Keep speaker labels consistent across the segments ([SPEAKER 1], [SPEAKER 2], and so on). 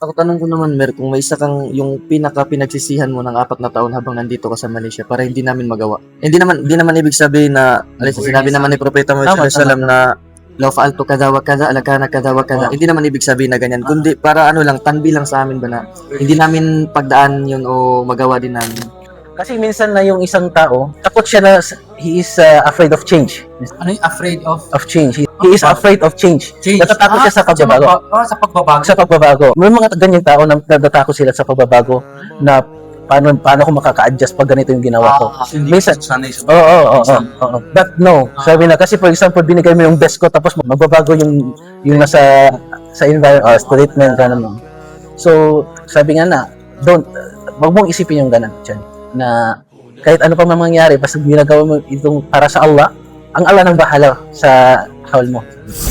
[SPEAKER 1] Ako tanong ko naman, Mer, kung may isa kang yung pinaka-pinagsisihan mo ng 4 na taon habang nandito ka sa Malaysia para hindi namin magawa. Hindi naman ibig sabihin na, sinabi naman ni Propeta Muhammad sallallahu alaihi wasallam na law fa'altu kada wa kada alakana kada wa kada. Hindi naman ibig sabihin na ganyan, kundi para ano lang, tanbi lang sa amin ba na hindi namin pagdaan yun o magawa din namin.
[SPEAKER 2] Kasi minsan na yung isang tao, takot siya na he is afraid of change.
[SPEAKER 3] Ano yung afraid of
[SPEAKER 2] Of change. He is afraid of change.
[SPEAKER 3] change?
[SPEAKER 2] Natatakot siya sa pagbabago.
[SPEAKER 3] Sa pagbabago.
[SPEAKER 2] Sa pagbabago. May mga ganyang tao na natatakot sila sa pagbabago na paano ko makaka-adjust pag ganito yung ginawa ko. Minsan,
[SPEAKER 3] sanay sa
[SPEAKER 2] oo. But no, sabi na, kasi for example, binigay mo yung best ko tapos magbabago yung nasa sa environment, statement, gano'n. So, sabi nga na, wag mong isipin yung ganun dyan. Na kahit ano pa man mangyari, basta ginagawa mo itong para sa Allah, ang Allah nang bahala sa hawl mo.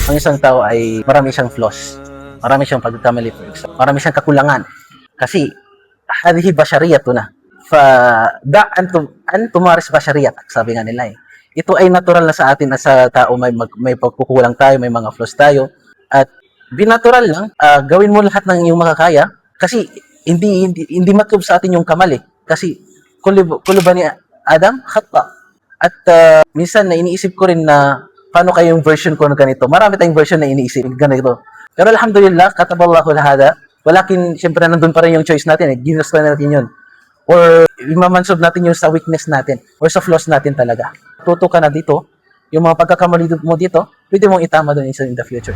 [SPEAKER 2] Ang isang tao ay marami siyang flaws, marami siyang pagkakamali, marami siyang kakulangan. Kasi, hadihi bashariyatuna. An tumaris bashariyat, sabi nga nila eh. Ito ay natural na sa atin at sa tao, may pagkukulang tayo, may mga flaws tayo. At binatural lang, gawin mo lahat ng iyong makakaya kasi hindi matub sa atin yung kamali. Kasi kulo ba ni Adam? Khata. At minsan na iniisip ko rin na paano kayo yung version ko ng ganito. Marami tayong version na iniisip ganito. Pero alhamdulillah, kataballahu lahada. Walakin, syempre nandun pa rin yung choice natin. Ginusto na natin yun. Or imamansub natin yung sa weakness natin or sa flaws natin talaga. Tuto ka na dito. Yung mga pagkakamali mo dito, pwede mong itama doon in the future.